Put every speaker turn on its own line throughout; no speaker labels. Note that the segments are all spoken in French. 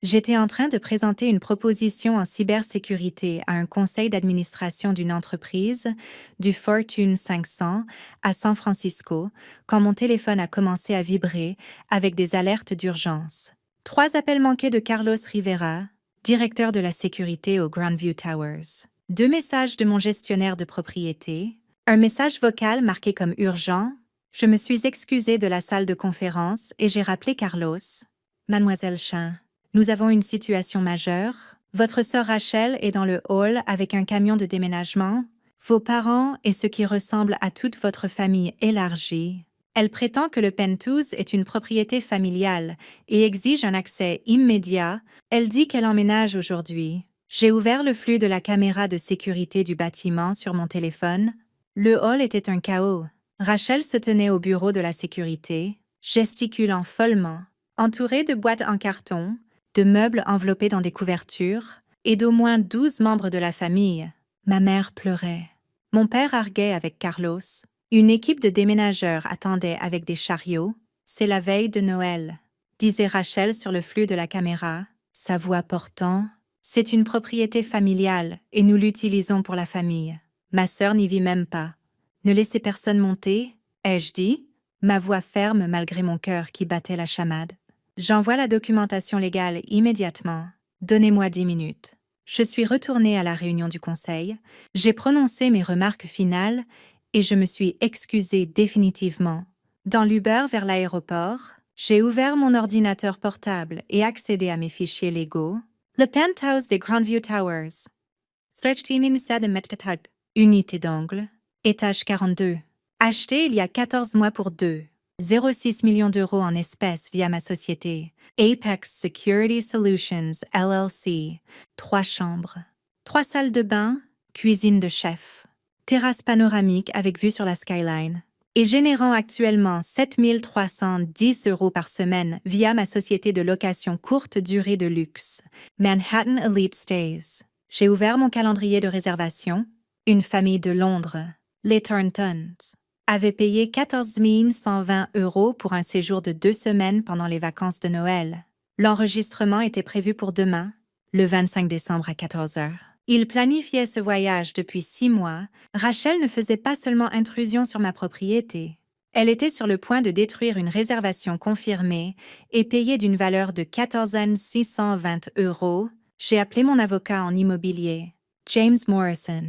J'étais en train de présenter une proposition en cybersécurité à un conseil d'administration d'une entreprise du Fortune 500 à San Francisco quand mon téléphone a commencé à vibrer avec des alertes d'urgence. 3 appels manqués de Carlos Rivera, directeur de la sécurité au Grandview Towers. 2 messages de mon gestionnaire de propriété. Un message vocal marqué comme urgent. Je me suis excusée de la salle de conférence et j'ai rappelé Carlos. Mademoiselle Chin. Nous avons une situation majeure. Votre sœur Rachel est dans le hall avec un camion de déménagement. Vos parents et ce qui ressemble à toute votre famille élargie. Elle prétend que le Penthouse est une propriété familiale et exige un accès immédiat. Elle dit qu'elle emménage aujourd'hui. J'ai ouvert le flux de la caméra de sécurité du bâtiment sur mon téléphone. Le hall était un chaos. Rachel se tenait au bureau de la sécurité, gesticulant follement, entourée de boîtes en carton, de meubles enveloppés dans des couvertures, et d'au moins 12 membres de la famille. Ma mère pleurait. Mon père arguait avec Carlos. Une équipe de déménageurs attendait avec des chariots. C'est la veille de Noël, disait Rachel sur le flux de la caméra, sa voix portant. C'est une propriété familiale et nous l'utilisons pour la famille. Ma sœur n'y vit même pas. Ne laissez personne monter, ai-je dit, ma voix ferme malgré mon cœur qui battait la chamade. J'envoie la documentation légale immédiatement. Donnez-moi 10 minutes. Je suis retournée à la réunion du conseil, j'ai prononcé mes remarques finales et je me suis excusée définitivement. Dans l'Uber vers l'aéroport, j'ai ouvert mon ordinateur portable et accédé à mes fichiers légaux. Le penthouse des Grandview Towers. Unité d'angle. Étage 42. Acheté il y a 14 mois pour 2,06 millions d'euros en espèces via ma société, Apex Security Solutions LLC. 3 chambres. 3 salles de bain, cuisine de chef. Terrasse panoramique avec vue sur la skyline. Et générant actuellement 7 310 euros par semaine via ma société de location courte durée de luxe, Manhattan Elite Stays. J'ai ouvert mon calendrier de réservation. Une famille de Londres, les Thorntons, avait payé 14 120 euros pour un séjour de 2 semaines pendant les vacances de Noël. L'enregistrement était prévu pour demain, le 25 décembre à 14 heures. Il planifiait ce voyage depuis 6 mois. Rachel ne faisait pas seulement intrusion sur ma propriété. Elle était sur le point de détruire une réservation confirmée et payée d'une valeur de 14 620 euros. J'ai appelé mon avocat en immobilier, James Morrison,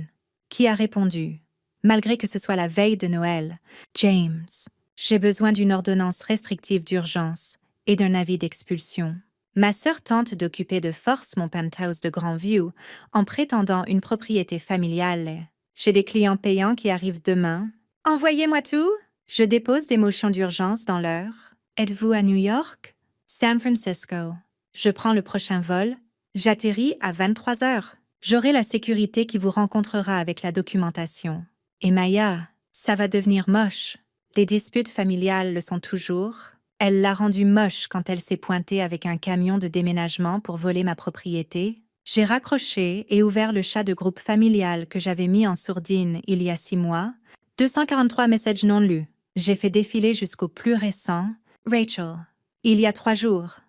qui a répondu, malgré que ce soit la veille de Noël, James, j'ai besoin d'une ordonnance restrictive d'urgence et d'un avis d'expulsion. Ma sœur tente d'occuper de force mon penthouse de Grandview en prétendant une propriété familiale. J'ai des clients payants qui arrivent demain. Envoyez-moi tout! Je dépose des motions d'urgence dans l'heure. Êtes-vous à New York? San Francisco. Je prends le prochain vol. J'atterris à 23 heures. J'aurai la sécurité qui vous rencontrera avec la documentation. Et Maya, ça va devenir moche. Les disputes familiales le sont toujours. Elle l'a rendu moche quand elle s'est pointée avec un camion de déménagement pour voler ma propriété. J'ai raccroché et ouvert le chat de groupe familial que j'avais mis en sourdine il y a 6 mois. 243 messages non lus. J'ai fait défiler jusqu'au plus récent. Rachel. Il y a 3 jours.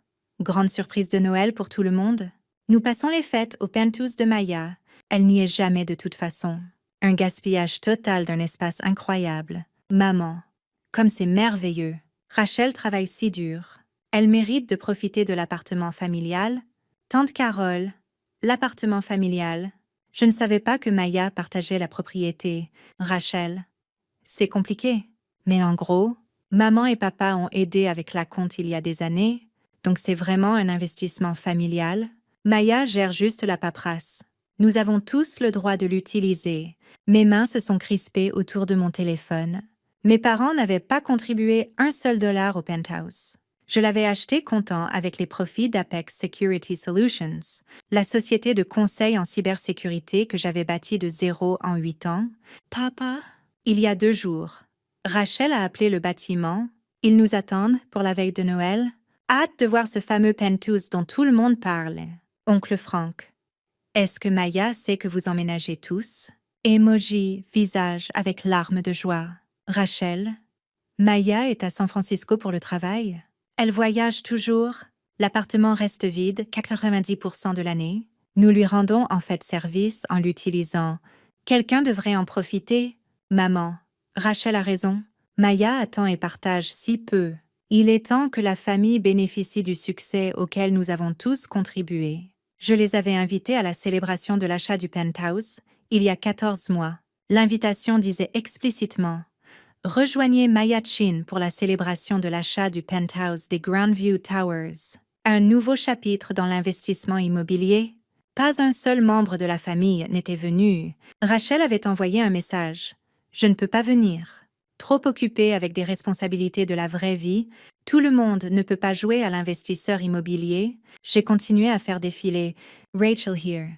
Grande surprise de Noël pour tout le monde. Nous passons les fêtes au penthouse de Maya. Elle n'y est jamais de toute façon. Un gaspillage total d'un espace incroyable. Maman. Comme c'est merveilleux. Rachel travaille si dur. Elle mérite de profiter de l'appartement familial. Tante Carole. L'appartement familial. Je ne savais pas que Maya partageait la propriété. Rachel. C'est compliqué. Mais en gros, maman et papa ont aidé avec la compte il y a des années, donc c'est vraiment un investissement familial. Maya gère juste la paperasse. Nous avons tous le droit de l'utiliser. Mes mains se sont crispées autour de mon téléphone. Mes parents n'avaient pas contribué un seul dollar au penthouse. Je l'avais acheté comptant avec les profits d'Apex Security Solutions, la société de conseil en cybersécurité que j'avais bâtie de 0 en 8 ans. Papa, il y a 2 jours, Rachel a appelé le bâtiment. Ils nous attendent pour la veille de Noël. Hâte de voir ce fameux penthouse dont tout le monde parle. Oncle Frank. Est-ce que Maya sait que vous emménagez tous? Emoji, visage avec larmes de joie. Rachel. Maya est à San Francisco pour le travail. Elle voyage toujours. L'appartement reste vide 90% de l'année. Nous lui rendons en fait service en l'utilisant. Quelqu'un devrait en profiter. Maman. Rachel a raison. Maya attend et partage si peu. Il est temps que la famille bénéficie du succès auquel nous avons tous contribué. Je les avais invités à la célébration de l'achat du penthouse il y a 14 mois. L'invitation disait explicitement « Rejoignez Maya Chin pour la célébration de l'achat du penthouse des Grandview Towers. » Un nouveau chapitre dans l'investissement immobilier. Pas un seul membre de la famille n'était venu. Rachel avait envoyé un message. « Je ne peux pas venir. » Trop occupée avec des responsabilités de la vraie vie, tout le monde ne peut pas jouer à l'investisseur immobilier. J'ai continué à faire défiler « Rachel here. »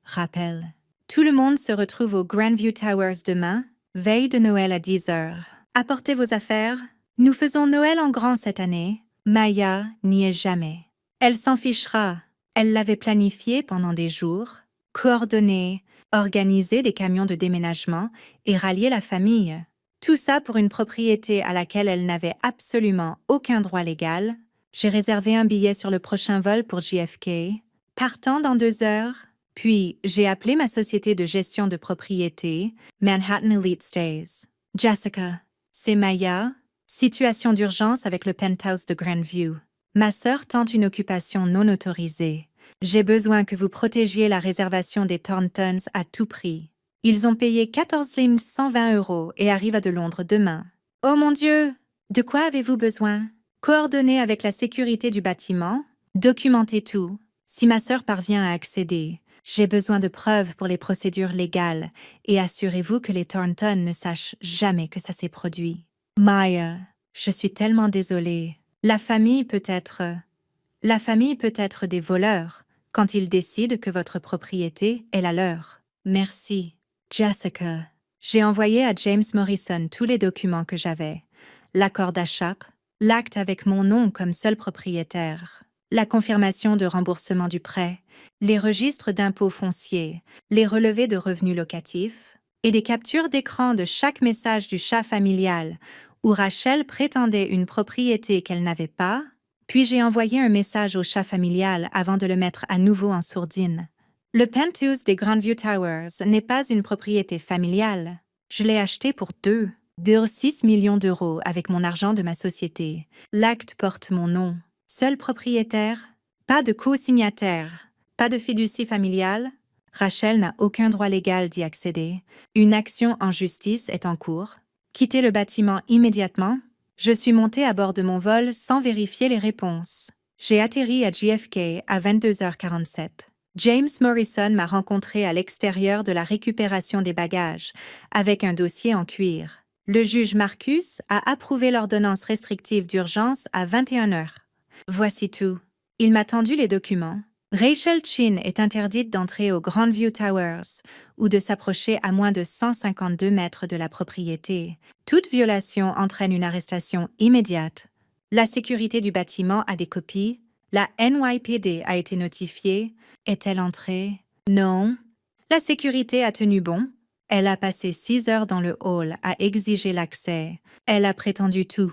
Rappel. Tout le monde se retrouve au Grandview Towers demain, veille de Noël à 10 heures. Apportez vos affaires. Nous faisons Noël en grand cette année. Maya n'y est jamais. Elle s'en fichera. Elle l'avait planifié pendant des jours, coordonné, organisé des camions de déménagement et rallié la famille. Tout ça pour une propriété à laquelle elle n'avait absolument aucun droit légal. J'ai réservé un billet sur le prochain vol pour JFK, partant dans 2 heures. Puis, j'ai appelé ma société de gestion de propriété, Manhattan Elite Stays. Jessica, c'est Maya. Situation d'urgence avec le penthouse de Grandview. Ma sœur tente une occupation non autorisée. J'ai besoin que vous protégiez la réservation des Thorntons à tout prix. Ils ont payé 14 120 € et arrivent de Londres demain. Oh mon Dieu! De quoi avez-vous besoin? Coordonnez avec la sécurité du bâtiment. Documentez tout. Si ma sœur parvient à accéder, j'ai besoin de preuves pour les procédures légales et assurez-vous que les Thorntons ne sachent jamais que ça s'est produit. Maya, je suis tellement désolée. La famille peut être des voleurs quand ils décident que votre propriété est la leur. Merci. Jessica, j'ai envoyé à James Morrison tous les documents que j'avais. L'accord d'achat, l'acte avec mon nom comme seul propriétaire, la confirmation de remboursement du prêt, les registres d'impôts fonciers, les relevés de revenus locatifs et des captures d'écran de chaque message du chat familial où Rachel prétendait une propriété qu'elle n'avait pas, puis j'ai envoyé un message au chat familial avant de le mettre à nouveau en sourdine. Le penthouse des Grandview Towers n'est pas une propriété familiale. Je l'ai acheté pour 2,6 millions d'euros avec mon argent de ma société. L'acte porte mon nom. Seul propriétaire, pas de co-signataire, pas de fiducie familiale. Rachel n'a aucun droit légal d'y accéder. Une action en justice est en cours. Quittez le bâtiment immédiatement. Je suis montée à bord de mon vol sans vérifier les réponses. J'ai atterri à JFK à 22h47. James Morrison m'a rencontré à l'extérieur de la récupération des bagages, avec un dossier en cuir. Le juge Marcus a approuvé l'ordonnance restrictive d'urgence à 21h. Voici tout. Il m'a tendu les documents. Rachel Chin est interdite d'entrer au Grandview Towers ou de s'approcher à moins de 152 mètres de la propriété. Toute violation entraîne une arrestation immédiate. La sécurité du bâtiment a des copies. La NYPD a été notifiée. Est-elle entrée? Non. La sécurité a tenu bon. Elle a passé 6 heures dans le hall à exiger l'accès. Elle a prétendu tout.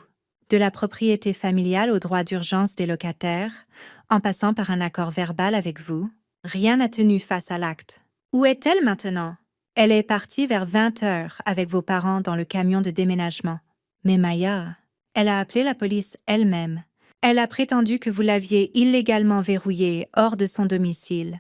De la propriété familiale au droit d'urgence des locataires, en passant par un accord verbal avec vous, rien n'a tenu face à l'acte. Où est-elle maintenant? Elle est partie vers 20 heures avec vos parents dans le camion de déménagement. Mais Maya, elle a appelé la police elle-même. Elle a prétendu que vous l'aviez illégalement verrouillée hors de son domicile.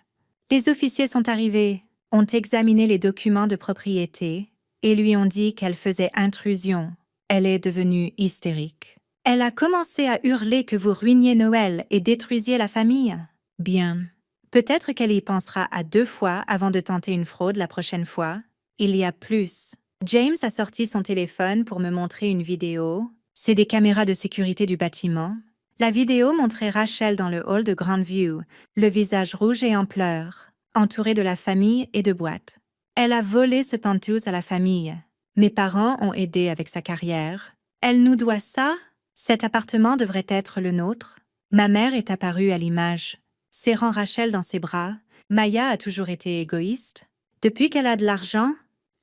Les officiers sont arrivés, ont examiné les documents de propriété et lui ont dit qu'elle faisait intrusion. Elle est devenue hystérique. Elle a commencé à hurler que vous ruiniez Noël et détruisiez la famille. Bien. Peut-être qu'elle y pensera à 2 fois avant de tenter une fraude la prochaine fois. Il y a plus. James a sorti son téléphone pour me montrer une vidéo. C'est des caméras de sécurité du bâtiment. La vidéo montrait Rachel dans le hall de Grandview, le visage rouge et en pleurs, entourée de la famille et de boîtes. Elle a volé ce penthouse à la famille. Mes parents ont aidé avec sa carrière. Elle nous doit ça? Cet appartement devrait être le nôtre. Ma mère est apparue à l'image, serrant Rachel dans ses bras. Maya a toujours été égoïste. Depuis qu'elle a de l'argent,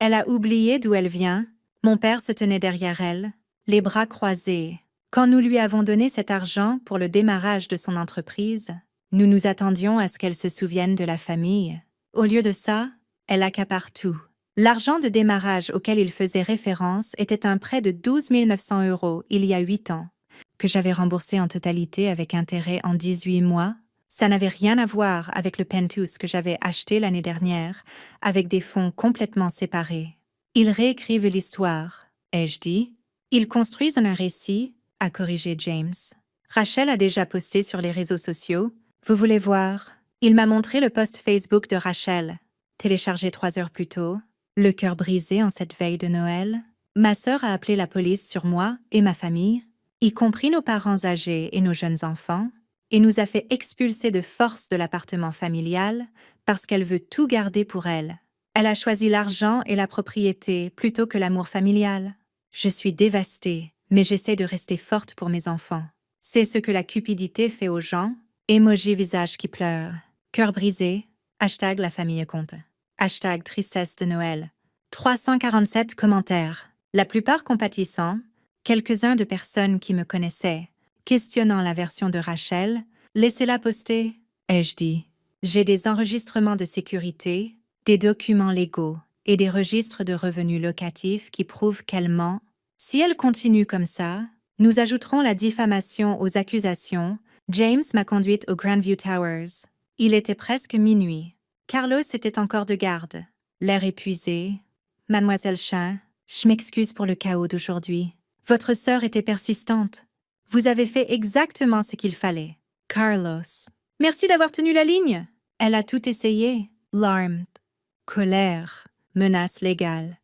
elle a oublié d'où elle vient. Mon père se tenait derrière elle, les bras croisés. Quand nous lui avons donné cet argent pour le démarrage de son entreprise, nous nous attendions à ce qu'elle se souvienne de la famille. Au lieu de ça, elle accapare tout. L'argent de démarrage auquel il faisait référence était un prêt de 12 900 € il y a 8 ans, que j'avais remboursé en totalité avec intérêt en 18 mois. Ça n'avait rien à voir avec le Pentus que j'avais acheté l'année dernière, avec des fonds complètement séparés. Ils réécrivent l'histoire, ai-je dit. Ils construisent un récit, a corrigé James. Rachel a déjà posté sur les réseaux sociaux. Vous voulez voir? Il m'a montré le post Facebook de Rachel, téléchargé 3 heures plus tôt. Le cœur brisé en cette veille de Noël. Ma sœur a appelé la police sur moi et ma famille, y compris nos parents âgés et nos jeunes enfants, et nous a fait expulser de force de l'appartement familial parce qu'elle veut tout garder pour elle. Elle a choisi l'argent et la propriété plutôt que l'amour familial. Je suis dévastée, mais j'essaie de rester forte pour mes enfants. C'est ce que la cupidité fait aux gens. Emoji visage qui pleure. Cœur brisé. Hashtag la famille compte. Hashtag tristesse de Noël. 347 commentaires. La plupart compatissants. Quelques-uns de personnes qui me connaissaient. Questionnant la version de Rachel. Laissez-la poster, ai-je dit. J'ai des enregistrements de sécurité, des documents légaux et des registres de revenus locatifs qui prouvent qu'elle ment. Si elle continue comme ça, nous ajouterons la diffamation aux accusations. James m'a conduite au Grandview Towers. Il était presque minuit. Carlos était encore de garde. L'air épuisé. Mademoiselle Chin, je m'excuse pour le chaos d'aujourd'hui. Votre sœur était persistante. Vous avez fait exactement ce qu'il fallait. Carlos. Merci d'avoir tenu la ligne. Elle a tout essayé. Larmes. Colère. Menace légale.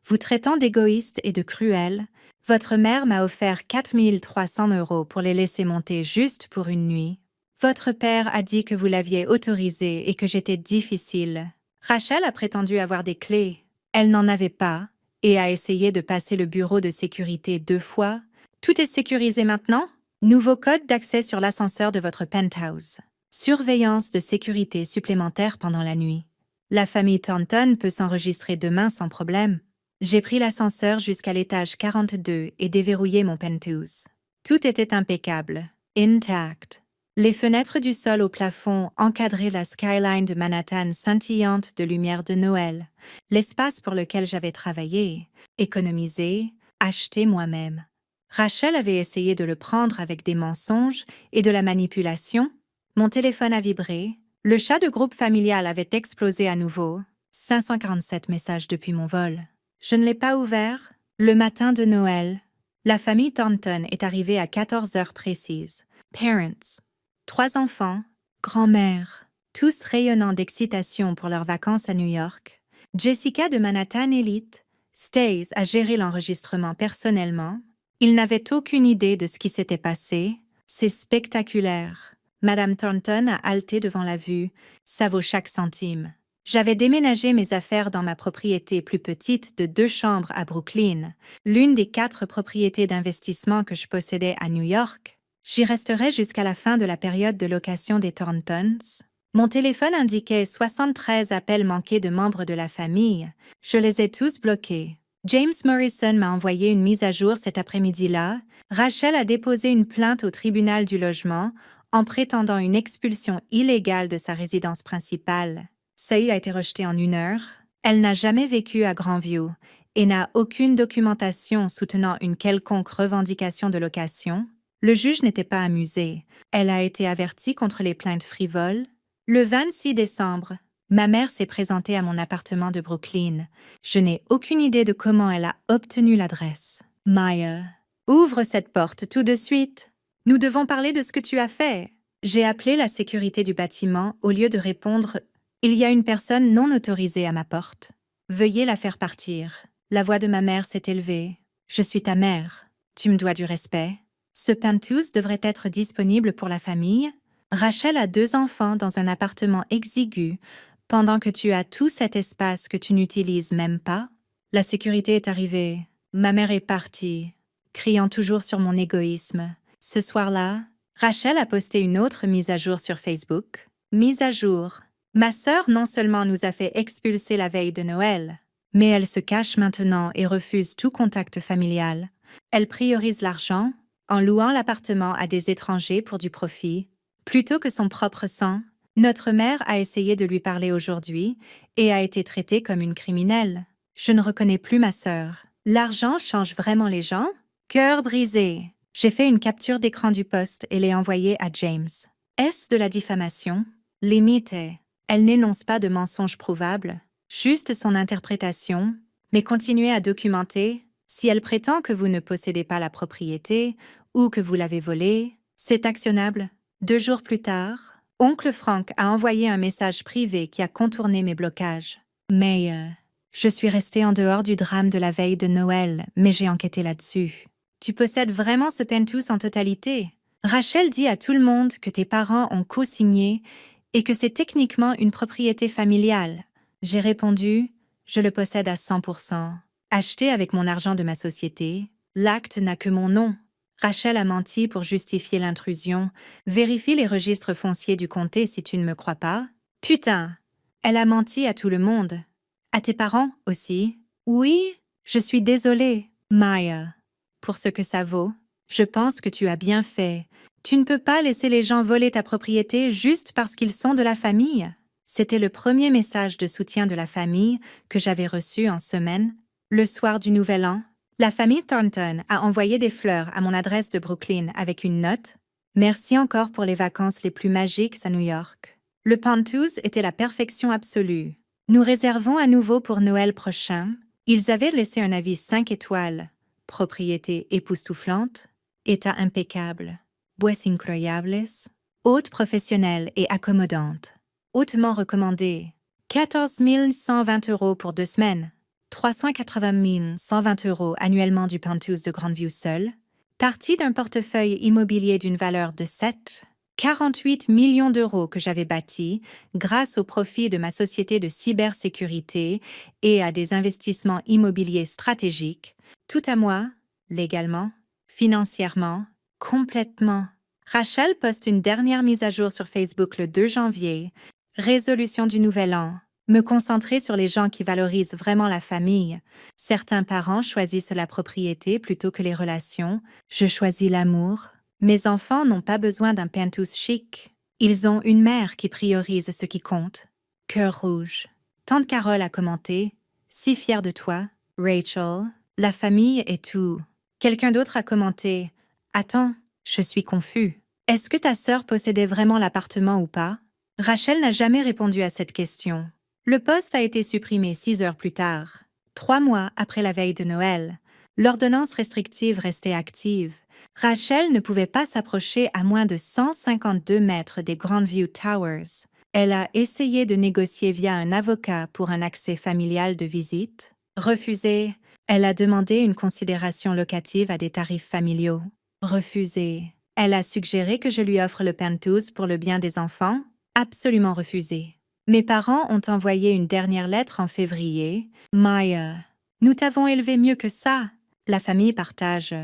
Vous traitant d'égoïste et de cruel, votre mère m'a offert 4 300 € pour les laisser monter juste pour une nuit. Votre père a dit que vous l'aviez autorisé et que j'étais difficile. Rachel a prétendu avoir des clés. Elle n'en avait pas et a essayé de passer le bureau de sécurité 2 fois. Tout est sécurisé maintenant? Nouveau code d'accès sur l'ascenseur de votre penthouse. Surveillance de sécurité supplémentaire pendant la nuit. La famille Thornton peut s'enregistrer demain sans problème. J'ai pris l'ascenseur jusqu'à l'étage 42 et déverrouillé mon penthouse. Tout était impeccable, intact. Les fenêtres du sol au plafond encadraient la skyline de Manhattan scintillante de lumière de Noël, l'espace pour lequel j'avais travaillé, économisé, acheté moi-même. Rachel avait essayé de le prendre avec des mensonges et de la manipulation. Mon téléphone a vibré. Le chat de groupe familial avait explosé à nouveau. 547 messages depuis mon vol. Je ne l'ai pas ouvert. Le matin de Noël, la famille Thornton est arrivée à 14 heures précises. Parents. 3 enfants, grand-mère, tous rayonnant d'excitation pour leurs vacances à New York. Jessica de Manhattan Elite. Stace a géré l'enregistrement personnellement. Il n'avait aucune idée de ce qui s'était passé. C'est spectaculaire. Madame Thornton a halté devant la vue. Ça vaut chaque centime. J'avais déménagé mes affaires dans ma propriété plus petite de 2 chambres à Brooklyn, l'une des 4 propriétés d'investissement que je possédais à New York. J'y resterai jusqu'à la fin de la période de location des Thorntons. Mon téléphone indiquait 73 appels manqués de membres de la famille. Je les ai tous bloqués. James Morrison m'a envoyé une mise à jour cet après-midi-là. Rachel a déposé une plainte au tribunal du logement en prétendant une expulsion illégale de sa résidence principale. Celle a été rejetée en 1 heure. Elle n'a jamais vécu à Grandview et n'a aucune documentation soutenant une quelconque revendication de location. Le juge n'était pas amusé. Elle a été avertie contre les plaintes frivoles. Le 26 décembre, ma mère s'est présentée à mon appartement de Brooklyn. Je n'ai aucune idée de comment elle a obtenu l'adresse. Maya, ouvre cette porte tout de suite. Nous devons parler de ce que tu as fait. J'ai appelé la sécurité du bâtiment au lieu de répondre « Il y a une personne non autorisée à ma porte. Veuillez la faire partir. » La voix de ma mère s'est élevée. « Je suis ta mère. Tu me dois du respect. » Ce penthouse devrait être disponible pour la famille. Rachel a 2 enfants dans un appartement exigu, pendant que tu as tout cet espace que tu n'utilises même pas. La sécurité est arrivée. Ma mère est partie, criant toujours sur mon égoïsme. Ce soir-là, Rachel a posté une autre mise à jour sur Facebook. Mise à jour. Ma sœur non seulement nous a fait expulser la veille de Noël, mais elle se cache maintenant et refuse tout contact familial. Elle priorise l'argent. en louant l'appartement à des étrangers pour du profit, plutôt que son propre sang. Notre mère a essayé de lui parler aujourd'hui et a été traitée comme une criminelle. Je ne reconnais plus ma sœur. L'argent change vraiment les gens? Cœur brisé. J'ai fait une capture d'écran du post et l'ai envoyée à James. Est-ce de la diffamation? Limite. Elle n'énonce pas de mensonges prouvables, juste son interprétation, mais continuez à documenter. Si elle prétend que vous ne possédez pas la propriété ou que vous l'avez volée, c'est actionnable. 2 jours plus tard, Oncle Frank a envoyé un message privé qui a contourné mes blocages. Mais je suis restée en dehors du drame de la veille de Noël, mais j'ai enquêté là-dessus. Tu possèdes vraiment ce penthouse en totalité? Rachel dit à tout le monde que tes parents ont co-signé et que c'est techniquement une propriété familiale. J'ai répondu, je le possède à 100%. Acheté avec mon argent de ma société, l'acte n'a que mon nom. Rachel a menti pour justifier l'intrusion. Vérifie les registres fonciers du comté si tu ne me crois pas. Putain! Elle a menti à tout le monde. À tes parents aussi. Oui, je suis désolée, Maya. Pour ce que ça vaut, je pense que tu as bien fait. Tu ne peux pas laisser les gens voler ta propriété juste parce qu'ils sont de la famille. C'était le premier message de soutien de la famille que j'avais reçu en semaine. Le soir du Nouvel An, la famille Thornton a envoyé des fleurs à mon adresse de Brooklyn avec une note. Merci encore pour les vacances les plus magiques à New York. Le penthouse était la perfection absolue. Nous réservons à nouveau pour Noël prochain. Ils avaient laissé un avis 5 étoiles. Propriété époustouflante, état impeccable, bois incroyables, haute professionnelle et accommodante, hautement recommandée. 14 120 € pour 2 semaines. 380 120 € annuellement du penthouse de Grandview seul, partie d'un portefeuille immobilier d'une valeur de 48 millions d'euros que j'avais bâti grâce au profit de ma société de cybersécurité et à des investissements immobiliers stratégiques, tout à moi, légalement, financièrement, complètement. Rachel poste une dernière mise à jour sur Facebook le 2 janvier, résolution du Nouvel An. Me concentrer sur les gens qui valorisent vraiment la famille. Certains parents choisissent la propriété plutôt que les relations. Je choisis l'amour. Mes enfants n'ont pas besoin d'un penthouse chic. Ils ont une mère qui priorise ce qui compte. Cœur rouge. Tante Carole a commenté « Si fière de toi, Rachel. La famille est tout. » Quelqu'un d'autre a commenté « Attends, je suis confus. Est-ce que ta sœur possédait vraiment l'appartement ou pas? » Rachel n'a jamais répondu à cette question. Le post a été supprimé 6 heures plus tard. 3 mois après la veille de Noël, l'ordonnance restrictive restait active. Rachel ne pouvait pas s'approcher à moins de 152 mètres des Grandview Towers. Elle a essayé de négocier via un avocat pour un accès familial de visite. Refusé. Elle a demandé une considération locative à des tarifs familiaux. Refusé. Elle a suggéré que je lui offre le penthouse pour le bien des enfants. Absolument refusé. Mes parents ont envoyé une dernière lettre en février. Maya, nous t'avons élevé mieux que ça. La famille partage.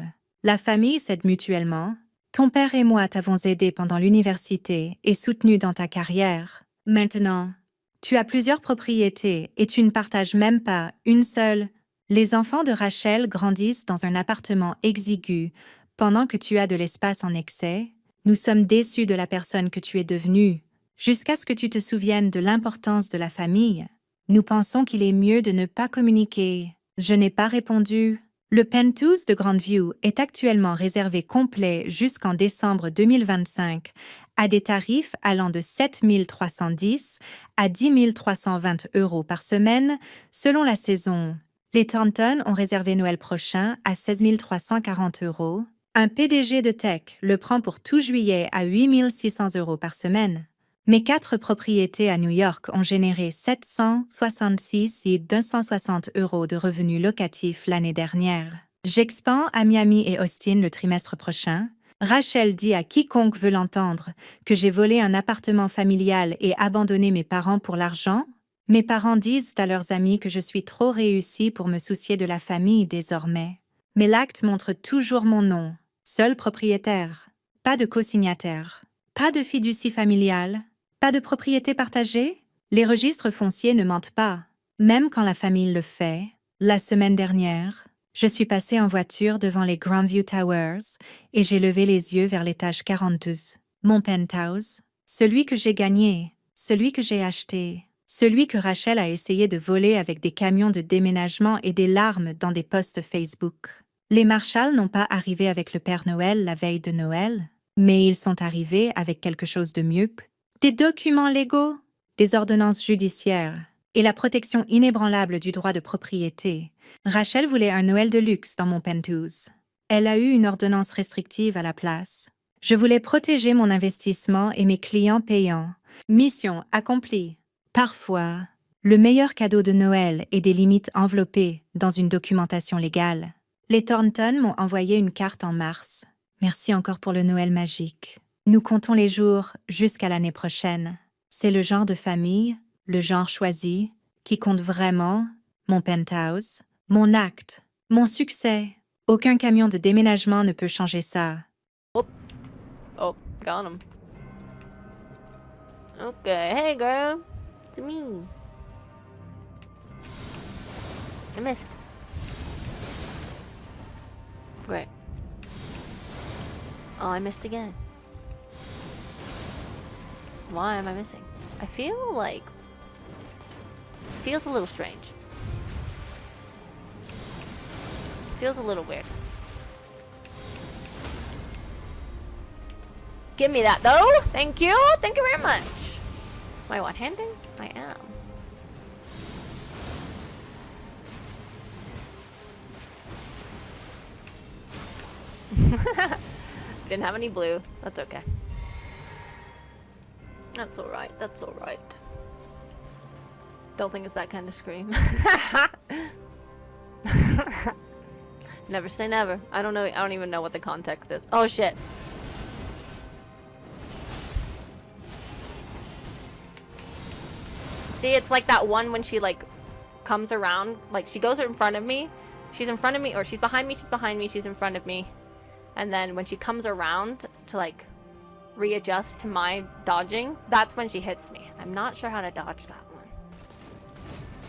La famille s'aide mutuellement. Ton père et moi t'avons aidé pendant l'université et soutenu dans ta carrière. Maintenant, tu as plusieurs propriétés et tu ne partages même pas une seule. Les enfants de Rachel grandissent dans un appartement exigu pendant que tu as de l'espace en excès. Nous sommes déçus de la personne que tu es devenue. Jusqu'à ce que tu te souviennes de l'importance de la famille, nous pensons qu'il est mieux de ne pas communiquer. Je n'ai pas répondu. Le penthouse de Grandview est actuellement réservé complet jusqu'en décembre 2025 à des tarifs allant de 7 310 à 10 320 € par semaine selon la saison. Les Thornton ont réservé Noël prochain à 16 340 €. Un PDG de tech le prend pour tout juillet à 8 600 € par semaine. Mes 4 propriétés à New York ont généré 766 et 260 € de revenus locatifs l'année dernière. J'expand à Miami et Austin le trimestre prochain. Rachel dit à quiconque veut l'entendre que j'ai volé un appartement familial et abandonné mes parents pour l'argent. Mes parents disent à leurs amis que je suis trop réussie pour me soucier de la famille désormais. Mais l'acte montre toujours mon nom, seul propriétaire, pas de co-signataire, pas de fiducie familiale. Pas de propriété partagée? Les registres fonciers ne mentent pas. Même quand la famille le fait. La semaine dernière, Je suis passée en voiture devant les Grandview Towers et j'ai levé les yeux vers l'étage 42. Mon penthouse, celui que j'ai gagné, celui que j'ai acheté, celui que Rachel a essayé de voler avec des camions de déménagement et des larmes dans des posts Facebook. Les Marshall n'ont pas arrivé avec le Père Noël la veille de Noël, mais ils sont arrivés avec quelque chose de mieux. Des documents légaux, des ordonnances judiciaires et la protection inébranlable du droit de propriété. Rachel voulait un Noël de luxe dans mon penthouse. Elle a eu une ordonnance restrictive à la place. Je voulais protéger mon investissement et mes clients payants. Mission accomplie. Parfois, le meilleur cadeau de Noël est des limites enveloppées dans une documentation légale. Les Thornton m'ont envoyé une carte en mars. Merci encore pour le Noël magique. Nous comptons les jours jusqu'à l'année prochaine. C'est le genre de famille, le genre choisi, qui compte vraiment, mon penthouse, mon acte, mon succès. Aucun camion de déménagement ne peut changer ça.
Oh, got him. Okay, hey girl. It's me. I missed. Great. Oh, I missed again. Why am I missing? I feel like... Feels a little strange. Feels a little weird. Give me that though! Thank you! Thank you very much! Am I one-handed? I am. Didn't have any blue. That's okay. That's alright. That's alright. Don't think it's that kind of scream. Never say never. I don't know. I don't even know what the context is. Oh shit. See, it's like that one when she like comes around, like she goes in front of me. She's in front of me, or she's behind me, she's behind me, she's in front of me. And then when she comes around to like readjust to my dodging, that's when she hits me. I'm not sure how to dodge that one.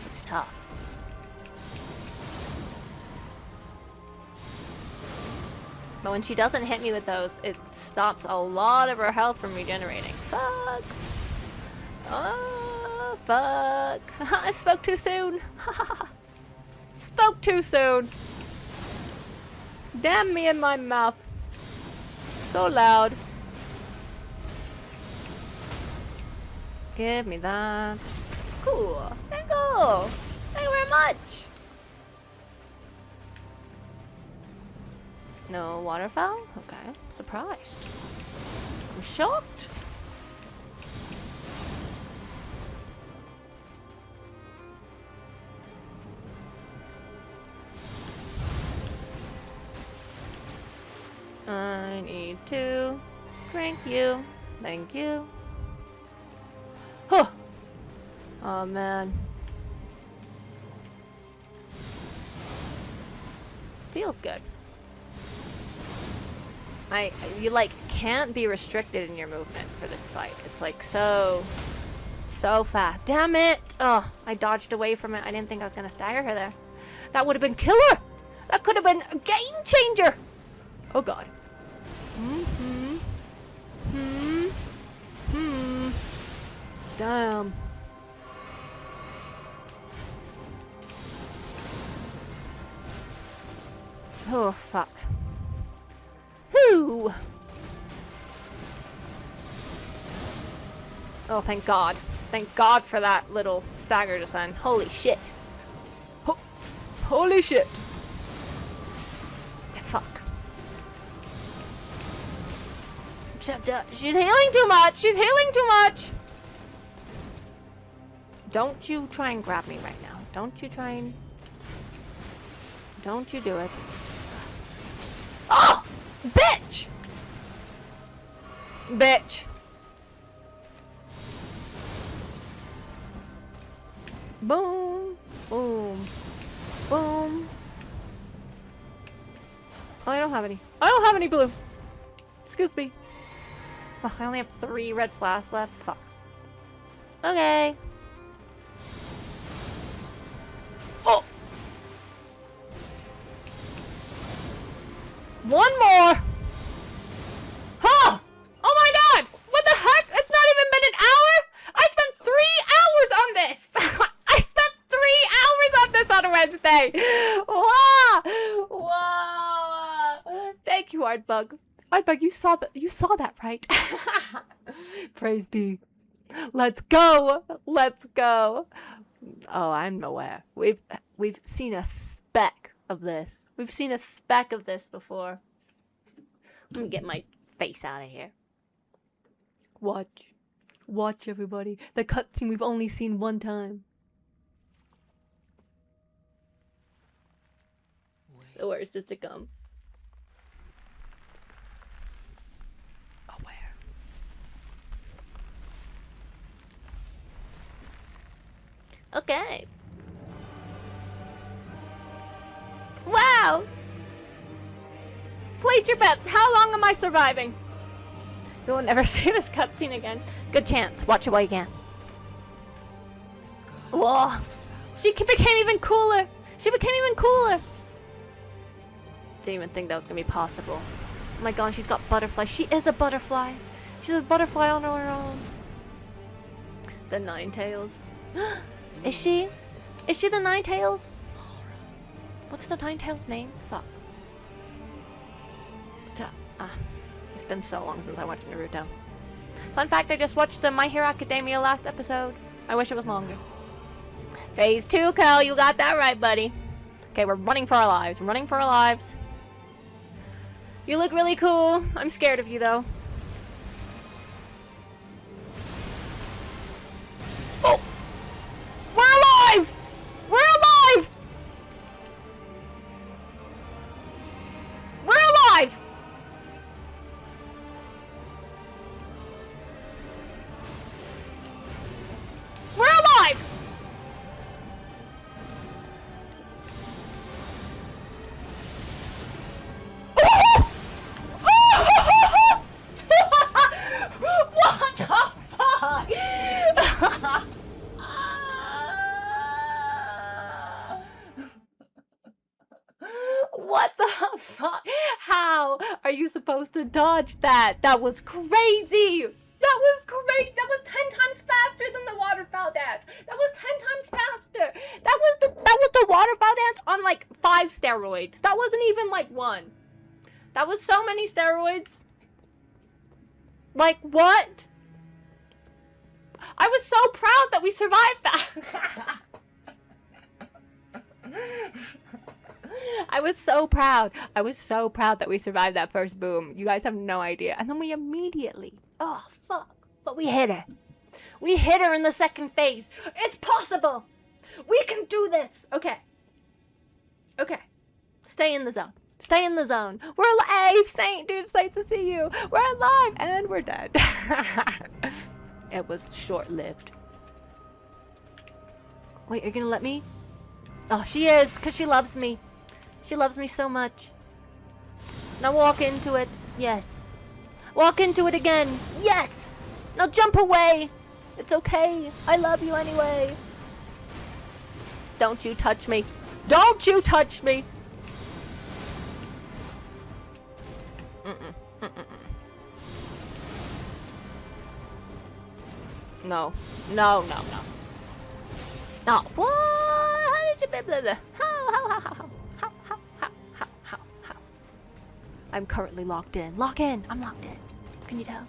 It's tough. But when she doesn't hit me with those, it stops a lot of her health from regenerating. Fuck! Oh, fuck. I spoke too soon. Spoke too soon. Damn me in my mouth. So loud. Give me that. Cool. Thank you. Thank you very much. No waterfowl? Okay. Surprised. I'm shocked. I need to drink you. Thank you. Huh. Oh man. Feels good. You like can't be restricted in your movement for this fight. It's like so fast. Damn it! Oh, I dodged away from it. I didn't think I was gonna stagger her there. That would have been killer! That could have been a game changer! Oh god. Damn. Oh, fuck. Whew. Oh, thank God. Thank God for that little stagger just then. Holy shit. Holy shit. Fuck. She's healing too much. She's healing too much. Don't you try and grab me right now. Don't you try and... Don't you do it. Oh! Bitch! Bitch. Boom. Boom. Boom. Oh, I don't have any. I don't have any blue. Excuse me. Oh, I only have 3 red flasks left. Fuck. Okay. Oh! One more! Huh! Oh my god! What the heck? It's not even been an hour? I spent 3 hours on this! I spent 3 hours on this on a Wednesday! Wow! Wow! Thank you, Artbug. Artbug, you saw that, right? Praise be. Let's go! Let's go! Oh, I'm aware. We've seen a speck of this. We've seen a speck of this before. Let me get my face out of here. Watch. Watch, everybody. The cutscene we've only seen one time. The worst is to come. Aware. Okay. Wow! Place your bets. How long am I surviving? You will never see this cutscene again. Good chance. Watch it while you can. Whoa! She became even cooler. She became even cooler. Didn't even think that was gonna be possible. Oh my god, she's got butterfly. She is a butterfly. She's a butterfly on her own. The Ninetales. Is she? Is she the Ninetales? What's the Ninetales name? Fuck. It's been so long since I watched Naruto. Fun fact, I just watched the My Hero Academia last episode. I wish it was longer. Phase 2, Kel, you got that right, buddy. Okay, we're running for our lives. Running for our lives. You look really cool. I'm scared of you, though. Oh! We're alive! We're alive! We're alive! We're alive! What the fuck? What the fuck? How are you supposed to dodge that? That was crazy! That was great! That was 10 times faster than the waterfowl dance! That was 10 times faster! That was the waterfowl dance on like 5 steroids. That wasn't even like 1. That was so many steroids. Like, what? I was so proud that we survived that. I was so proud. I was so proud that we survived that first boom. You guys have no idea. And then we immediately, oh, fuck. But we hit her. We hit her in the second phase. It's possible. We can do this. Okay. Okay. Stay in the zone. Stay in the zone. We're alive. Hey, Saint, dude, it's nice to see you. We're alive. And we're dead. It was short-lived. Wait, are you gonna let me? Oh, she is, because she loves me. She loves me so much. Now walk into it. Yes. Walk into it again. Yes. Now jump away. It's okay. I love you anyway. Don't you touch me. Don't you touch me. No. No, no, no. No. What? How did you blah, blah, blah. How? I'm currently locked in. Lock in. I'm locked in. Can you tell?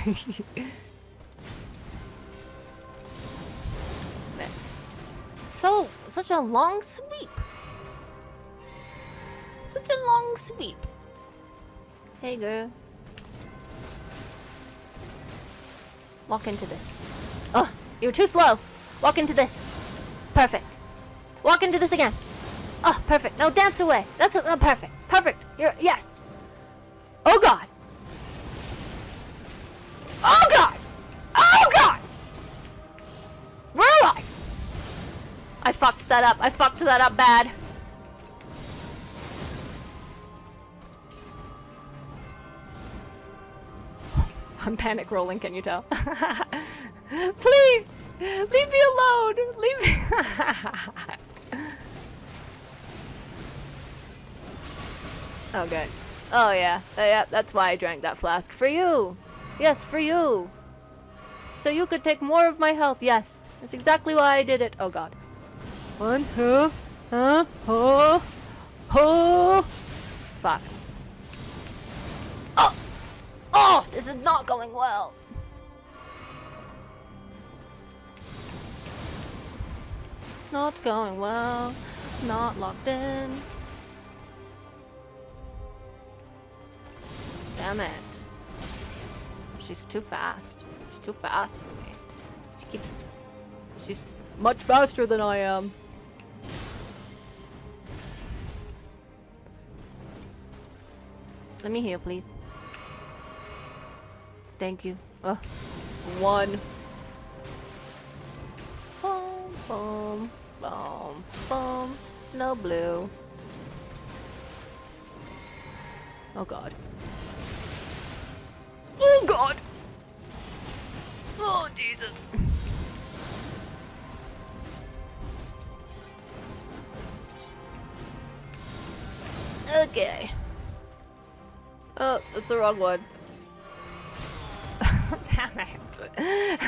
Miss. So, such a long sweep. Such a long sweep. Hey, girl. Walk into this. Oh, you're too slow. Walk into this. Perfect. Walk into this again. Oh, perfect. Now dance away. That's perfect. Perfect. You're yes. Oh god. Oh god. Oh god. We're alive. I fucked that up. I fucked that up bad. I'm panic rolling, can you tell? Please! Leave me alone! Leave me... Oh, good. Oh yeah, yeah, that's why I drank that flask. For you! Yes, for you! So you could take more of my health, yes. That's exactly why I did it. Oh god. One, huh? Oh! Fuck. Oh! Oh! This is not going well! Not going well. Not locked in. Damn it. She's too fast. She's too fast for me. She's much faster than I am. Let me heal, please. Thank you. One. Boom, boom, boom, boom. No blue. Oh god. Oh god! Oh Jesus! Okay. Oh, that's the wrong one. Damn it.